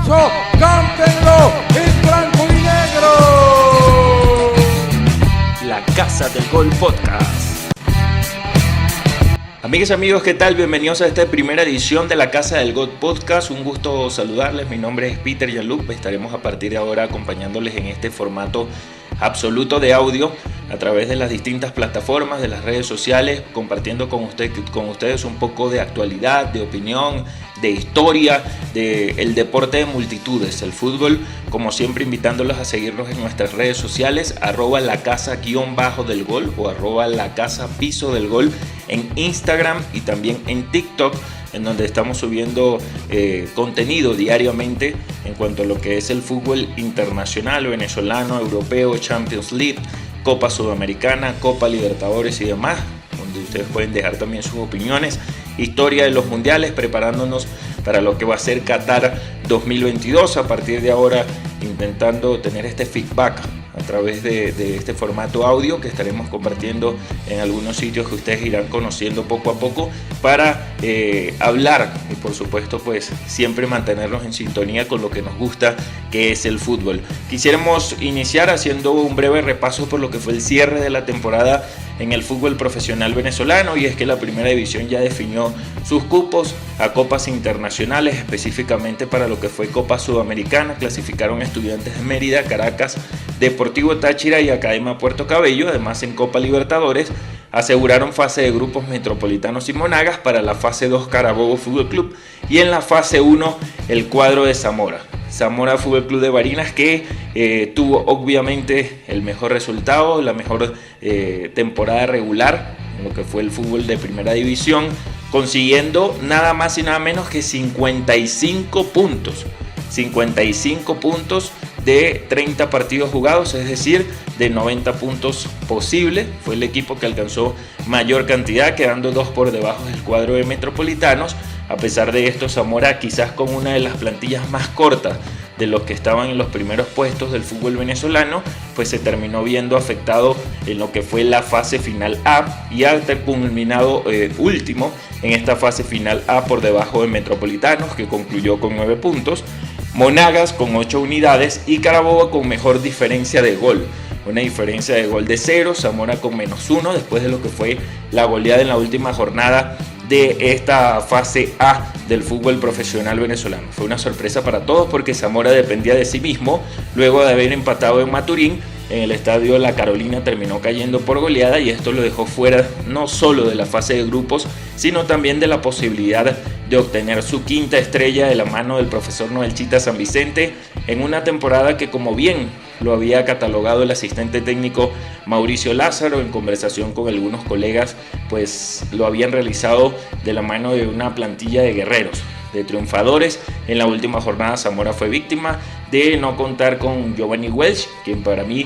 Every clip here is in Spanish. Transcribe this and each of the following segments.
Camacho, cántenlo en blanco y negro. La Casa del Gol Podcast. Amigas y amigos, ¿qué tal? Bienvenidos a esta primera edición de La Casa del Gol Podcast. Un gusto saludarles, mi nombre es Peter Yalup. Estaremos a partir de ahora acompañándoles en este formato absoluto de audio a través de las distintas plataformas, de las redes sociales, compartiendo con ustedes un poco de actualidad, de opinión, de historia, del deporte de multitudes, el fútbol, como siempre invitándolos a seguirnos en nuestras redes sociales, @lacasa_del-gol o @lacasa_del-gol en Instagram y también en TikTok, en donde estamos subiendo contenido diariamente en cuanto a lo que es el fútbol internacional, venezolano, europeo, Champions League, Copa Sudamericana, Copa Libertadores y demás, donde ustedes pueden dejar también sus opiniones, historia de los mundiales, preparándonos para lo que va a ser Qatar 2022. A partir de ahora intentando tener este feedback a través de este formato audio que estaremos compartiendo en algunos sitios que ustedes irán conociendo poco a poco para hablar y por supuesto pues siempre mantenernos en sintonía con lo que nos gusta, que es el fútbol. Quisiéramos iniciar haciendo un breve repaso por lo que fue el cierre de la temporada en el fútbol profesional venezolano, y es que la primera división ya definió sus cupos a copas internacionales, específicamente para lo que fue Copa Sudamericana. Clasificaron Estudiantes de Mérida, Caracas, Deportivo Táchira y Academia Puerto Cabello. Además, en Copa Libertadores aseguraron fase de grupos Metropolitanos y Monagas, para la fase 2 Carabobo Fútbol Club y en la fase 1 el cuadro de Zamora Fútbol Club de Barinas, que tuvo obviamente el mejor resultado, la mejor temporada regular en lo que fue el fútbol de primera división, consiguiendo nada más y nada menos que 55 puntos de 30 partidos jugados, es decir, de 90 puntos posible. Fue el equipo que alcanzó mayor cantidad, quedando 2 por debajo del cuadro de Metropolitanos. A pesar de esto, Zamora, quizás con una de las plantillas más cortas de los que estaban en los primeros puestos del fútbol venezolano, pues se terminó viendo afectado en lo que fue la fase final A, y ha culminado último en esta fase final A por debajo de Metropolitanos, que concluyó con 9 puntos, Monagas con 8 unidades y Carabobo con mejor diferencia de gol. Una diferencia de gol de 0, Zamora con -1 después de lo que fue la goleada en la última jornada de esta fase A del fútbol profesional venezolano. Fue una sorpresa para todos porque Zamora dependía de sí mismo luego de haber empatado en Maturín. En el estadio La Carolina terminó cayendo por goleada, y esto lo dejó fuera no solo de la fase de grupos, sino también de la posibilidad de obtener su quinta estrella de la mano del profesor Noel Chita San Vicente, en una temporada que, como bien lo había catalogado el asistente técnico Mauricio Lázaro en conversación con algunos colegas, pues lo habían realizado de la mano de una plantilla de guerreros, de triunfadores. En la última jornada Zamora fue víctima de no contar con Giovanni Welsh, quien para mí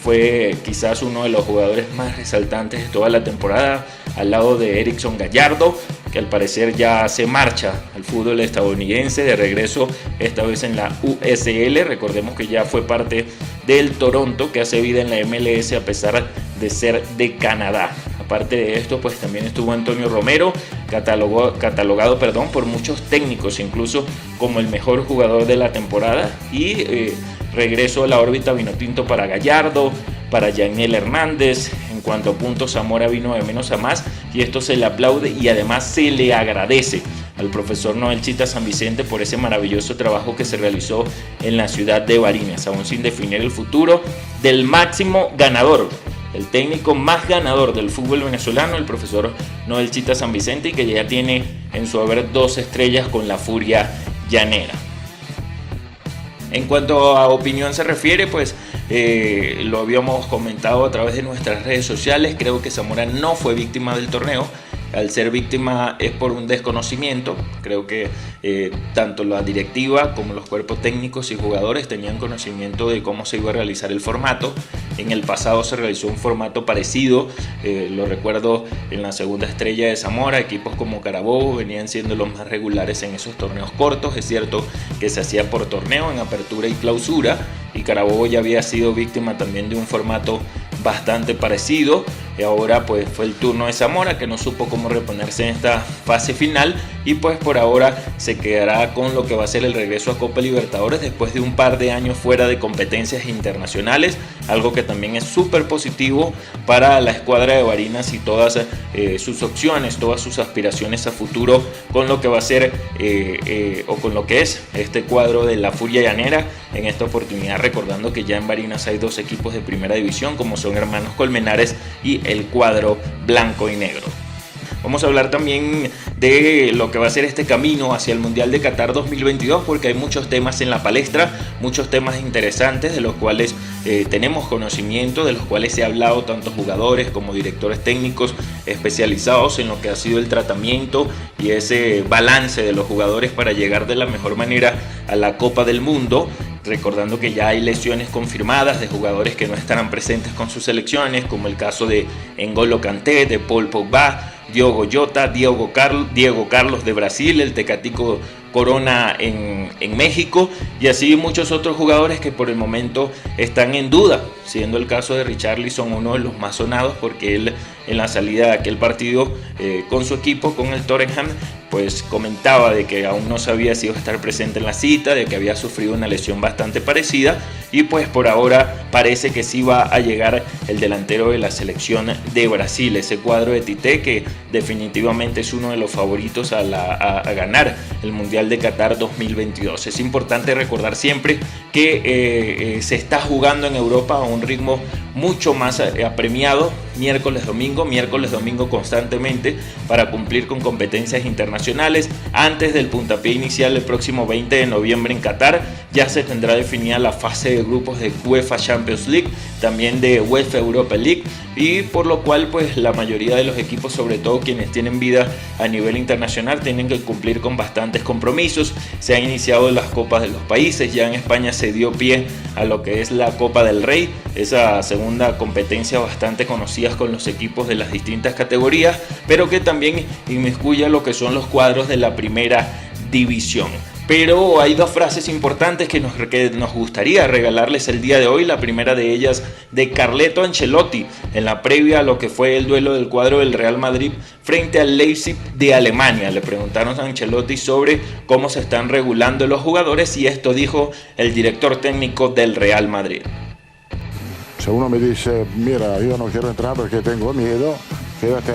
fue quizás uno de los jugadores más resaltantes de toda la temporada, al lado de Erickson Gallardo, que al parecer ya se marcha al fútbol estadounidense, de regreso esta vez en la USL. Recordemos que ya fue parte del Toronto, que hace vida en la MLS a pesar de ser de Canadá. Aparte de esto, pues también estuvo Antonio Romero, catalogado por muchos técnicos, incluso como el mejor jugador de la temporada, y regreso a la órbita vinotinto para Gallardo, para Yaniel Hernández. En cuanto a puntos, Zamora vino de menos a más, y esto se le aplaude y además se le agradece al profesor Noel Chita San Vicente por ese maravilloso trabajo que se realizó en la ciudad de Barinas, aún sin definir el futuro del máximo ganador, el técnico más ganador del fútbol venezolano, el profesor Noel Chita San Vicente, y que ya tiene en su haber 2 estrellas con la Furia Llanera. En cuanto a opinión se refiere, pues lo habíamos comentado a través de nuestras redes sociales. Creo que Zamora no fue víctima del torneo. Al ser víctima es por un desconocimiento. Creo que tanto la directiva como los cuerpos técnicos y jugadores tenían conocimiento de cómo se iba a realizar el formato. En el pasado se realizó un formato parecido, lo recuerdo en la segunda estrella de Zamora. Equipos como Carabobo venían siendo los más regulares en esos torneos cortos. Es cierto que se hacía por torneo, en apertura y clausura, y Carabobo ya había sido víctima también de un formato bastante parecido. y ahora pues fue el turno de Zamora, que no supo cómo reponerse en esta fase final, y pues por ahora se quedará con lo que va a ser el regreso a Copa Libertadores después de un par de años fuera de competencias internacionales, algo que también es súper positivo para la escuadra de Barinas y todas sus opciones, todas sus aspiraciones a futuro con lo que va a ser o con lo que es este cuadro de la Furia Llanera. En esta oportunidad recordando que ya en Barinas hay dos equipos de primera división, como son Hermanos Colmenares y el cuadro blanco y negro. Vamos a hablar también de lo que va a ser este camino hacia el Mundial de Qatar 2022, porque hay muchos temas en la palestra, muchos temas interesantes de los cuales tenemos conocimiento, de los cuales se ha hablado tanto jugadores como directores técnicos especializados en lo que ha sido el tratamiento y ese balance de los jugadores para llegar de la mejor manera a la Copa del Mundo. Recordando que ya hay lesiones confirmadas de jugadores que no estarán presentes con sus selecciones, como el caso de N'Golo Kanté, de Paul Pogba, Diogo Jota, Diego Carlos de Brasil, el Tecatico Corona en México, y así muchos otros jugadores que por el momento están en duda, siendo el caso de Richarlison uno de los más sonados, porque él en la salida de aquel partido con su equipo, con el Tottenham, pues comentaba de que aún no sabía si iba a estar presente en la cita, de que había sufrido una lesión bastante parecida, y pues por ahora parece que sí va a llegar el delantero de la selección de Brasil, ese cuadro de Tite que definitivamente es uno de los favoritos a ganar el Mundial de Qatar 2022. Es importante recordar siempre que se está jugando en Europa a un ritmo mucho más apremiado, miércoles domingo constantemente, para cumplir con competencias internacionales. Antes del puntapié inicial el próximo 20 de noviembre en Qatar ya se tendrá definida la fase de grupos de UEFA Champions League, también de UEFA Europa League, y por lo cual pues la mayoría de los equipos, sobre todo quienes tienen vida a nivel internacional, tienen que cumplir con bastantes compromisos. Se han iniciado las Copas de los Países, ya en España se dio pie a lo que es la Copa del Rey, esa segunda competencia bastante conocida con los equipos de las distintas categorías, pero que también inmiscuye lo que son los cuadros de la primera división. Pero hay dos frases importantes que nos gustaría regalarles el día de hoy. La primera de ellas de Carleto Ancelotti en la previa a lo que fue el duelo del cuadro del Real Madrid frente al Leipzig de Alemania. Le preguntaron a Ancelotti sobre cómo se están regulando los jugadores, y esto dijo el director técnico del Real Madrid. Si uno me dice, mira, yo no quiero entrar porque tengo miedo, quédate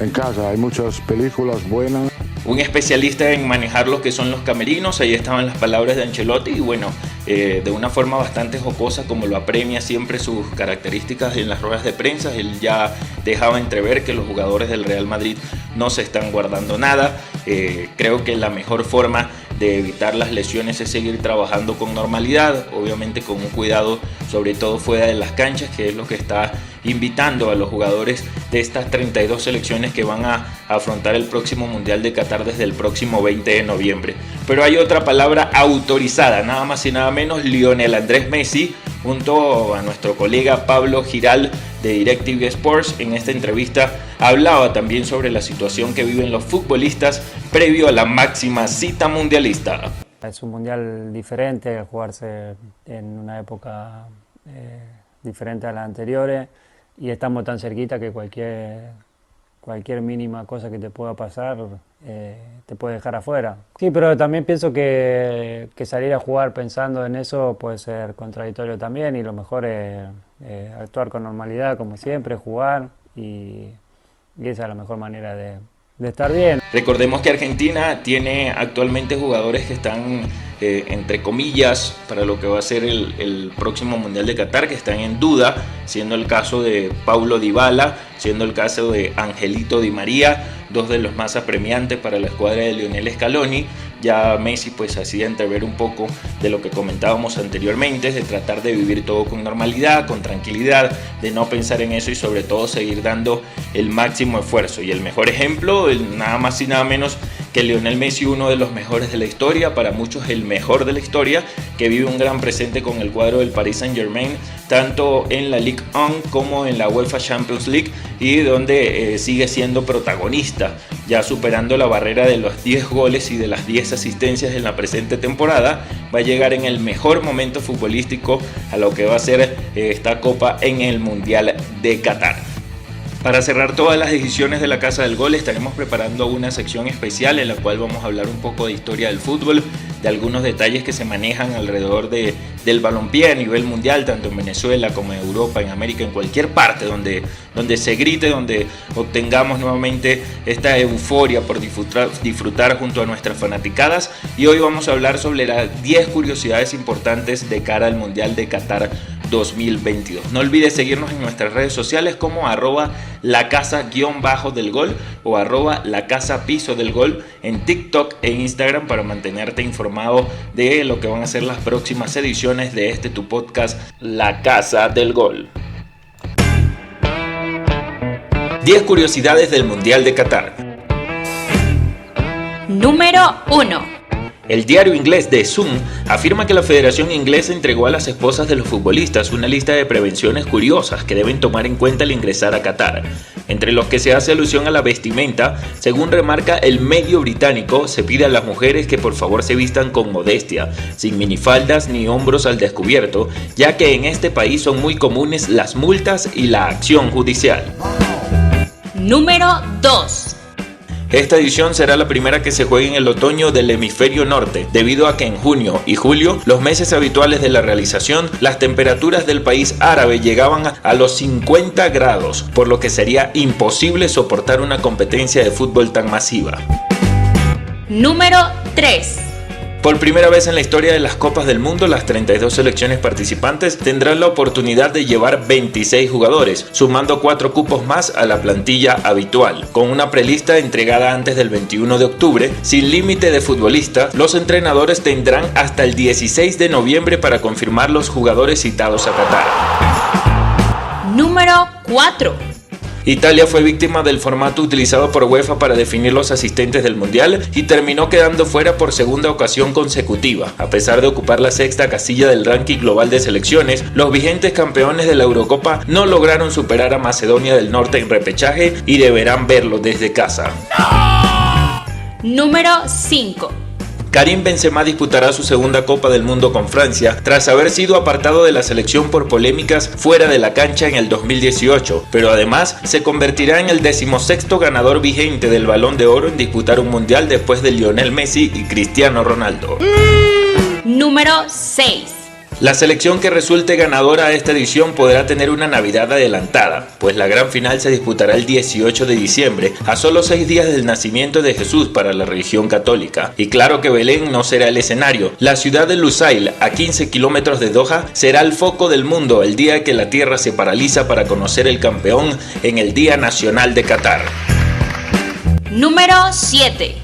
en casa, hay muchas películas buenas. Un especialista en manejar lo que son los camerinos, ahí estaban las palabras de Ancelotti, y bueno, de una forma bastante jocosa, como lo apremia siempre sus características en las ruedas de prensa. Él ya dejaba entrever que los jugadores del Real Madrid no se están guardando nada. Creo que la mejor forma de evitar las lesiones es seguir trabajando con normalidad, obviamente con un cuidado sobre todo fuera de las canchas, que es lo que está invitando a los jugadores de estas 32 selecciones que van a afrontar el próximo Mundial de Qatar desde el próximo 20 de noviembre. Pero hay otra palabra autorizada, nada más y nada menos, Lionel Andrés Messi, junto a nuestro colega Pablo Giral de DirecTV Sports. En esta entrevista hablaba también sobre la situación que viven los futbolistas previo a la máxima cita mundialista. Es un mundial diferente, al jugarse en una época diferente a las anteriores, y estamos tan cerquita que cualquier mínima cosa que te pueda pasar te puede dejar afuera. Sí, pero también pienso que salir a jugar pensando en eso puede ser contradictorio también, y lo mejor es actuar con normalidad como siempre, jugar, y esa es la mejor manera de estar bien. Recordemos que Argentina tiene actualmente jugadores que están entre comillas para lo que va a ser el próximo Mundial de Qatar, que están en duda, siendo el caso de Paulo Dybala, siendo el caso de Angelito Di María, dos de los más apremiantes para la escuadra de Lionel Scaloni. Ya Messi pues hacía entrever un poco de lo que comentábamos anteriormente, de tratar de vivir todo con normalidad, con tranquilidad, de no pensar en eso y sobre todo seguir dando el máximo esfuerzo. Y el mejor ejemplo, nada más y nada menos que Lionel Messi, uno de los mejores de la historia, para muchos el mejor de la historia, que vive un gran presente con el cuadro del Paris Saint-Germain, tanto en la Ligue 1 como en la UEFA Champions League, y donde sigue siendo protagonista, ya superando la barrera de los 10 goles y de las 10 asistencias en la presente temporada. Va a llegar en el mejor momento futbolístico a lo que va a ser esta Copa en el Mundial de Qatar. Para cerrar todas las ediciones de la Casa del Gol estaremos preparando una sección especial en la cual vamos a hablar un poco de historia del fútbol, de algunos detalles que se manejan alrededor del balompié a nivel mundial, tanto en Venezuela como en Europa, en América, en cualquier parte donde se grite, donde obtengamos nuevamente esta euforia por disfrutar junto a nuestras fanaticadas. Y hoy vamos a hablar sobre las 10 curiosidades importantes de cara al Mundial de Qatar 2022. No olvides seguirnos en nuestras redes sociales como @lacasa_del-gol o @lacasa_del-gol en TikTok e Instagram para mantenerte informado de lo que van a ser las próximas ediciones de tu podcast La Casa del Gol. 10 curiosidades del Mundial de Qatar. Número 1. El diario inglés The Sun afirma que la Federación Inglesa entregó a las esposas de los futbolistas una lista de prevenciones curiosas que deben tomar en cuenta al ingresar a Qatar, entre los que se hace alusión a la vestimenta. Según remarca el medio británico, se pide a las mujeres que por favor se vistan con modestia, sin minifaldas ni hombros al descubierto, ya que en este país son muy comunes las multas y la acción judicial. Número 2. Esta edición será la primera que se juegue en el otoño del hemisferio norte, debido a que en junio y julio, los meses habituales de la realización, las temperaturas del país árabe llegaban a los 50 grados, por lo que sería imposible soportar una competencia de fútbol tan masiva. Número 3. Por primera vez en la historia de las Copas del Mundo, las 32 selecciones participantes tendrán la oportunidad de llevar 26 jugadores, sumando 4 cupos más a la plantilla habitual. Con una prelista entregada antes del 21 de octubre, sin límite de futbolistas, los entrenadores tendrán hasta el 16 de noviembre para confirmar los jugadores citados a Qatar. Número 4. Italia fue víctima del formato utilizado por UEFA para definir los asistentes del Mundial y terminó quedando fuera por segunda ocasión consecutiva. A pesar de ocupar la sexta casilla del ranking global de selecciones, los vigentes campeones de la Eurocopa no lograron superar a Macedonia del Norte en repechaje y deberán verlo desde casa. Número 5. Karim Benzema disputará su segunda Copa del Mundo con Francia tras haber sido apartado de la selección por polémicas fuera de la cancha en el 2018, pero además se convertirá en el 16º ganador vigente del Balón de Oro en disputar un mundial después de Lionel Messi y Cristiano Ronaldo. Número 6. La selección que resulte ganadora a esta edición podrá tener una Navidad adelantada, pues la gran final se disputará el 18 de diciembre, a solo 6 días del nacimiento de Jesús para la religión católica. Y claro que Belén no será el escenario. La ciudad de Lusail, a 15 kilómetros de Doha, será el foco del mundo el día que la tierra se paraliza para conocer el campeón en el Día Nacional de Qatar. Número 7.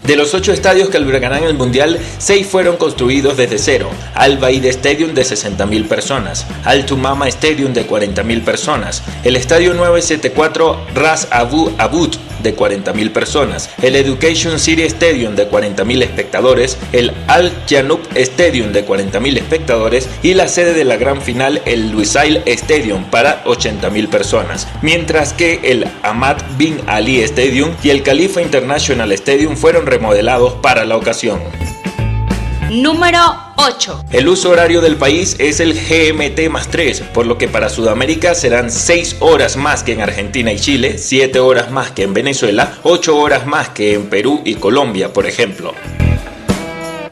De los 8 estadios que albergarán el Mundial, 6 fueron construidos desde cero. Al Baid Stadium de 60.000 personas, Al Tumama Stadium de 40.000 personas, el Estadio 974 Ras Abu Abud de 40.000 personas, el Education City Stadium de 40.000 espectadores, el Al Janoub Stadium de 40.000 espectadores y la sede de la gran final, el Lusail Stadium para 80.000 personas, mientras que el Ahmad bin Ali Stadium y el Khalifa International Stadium fueron remodelados para la ocasión. Número 8. El uso horario del país es el GMT+3, por lo que para Sudamérica serán 6 horas más que en Argentina y Chile, 7 horas más que en Venezuela, 8 horas más que en Perú y Colombia, por ejemplo.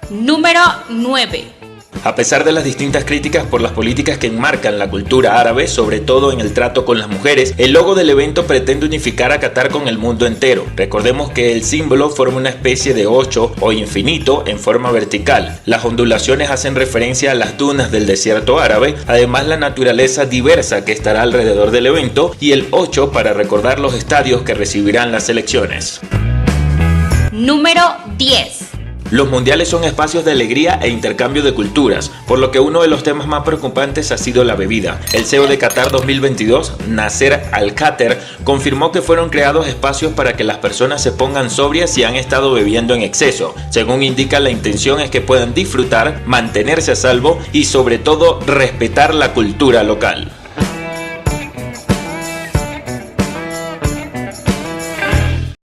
Número 9. A pesar de las distintas críticas por las políticas que enmarcan la cultura árabe, sobre todo en el trato con las mujeres, el logo del evento pretende unificar a Qatar con el mundo entero. Recordemos que el símbolo forma una especie de 8 o infinito en forma vertical. Las ondulaciones hacen referencia a las dunas del desierto árabe, además la naturaleza diversa que estará alrededor del evento, y el 8 para recordar los estadios que recibirán las selecciones. Número 10. Los mundiales son espacios de alegría e intercambio de culturas, por lo que uno de los temas más preocupantes ha sido la bebida. El CEO de Qatar 2022, Nasser Al-Khater, confirmó que fueron creados espacios para que las personas se pongan sobrias si han estado bebiendo en exceso. Según indica, la intención es que puedan disfrutar, mantenerse a salvo y sobre todo respetar la cultura local.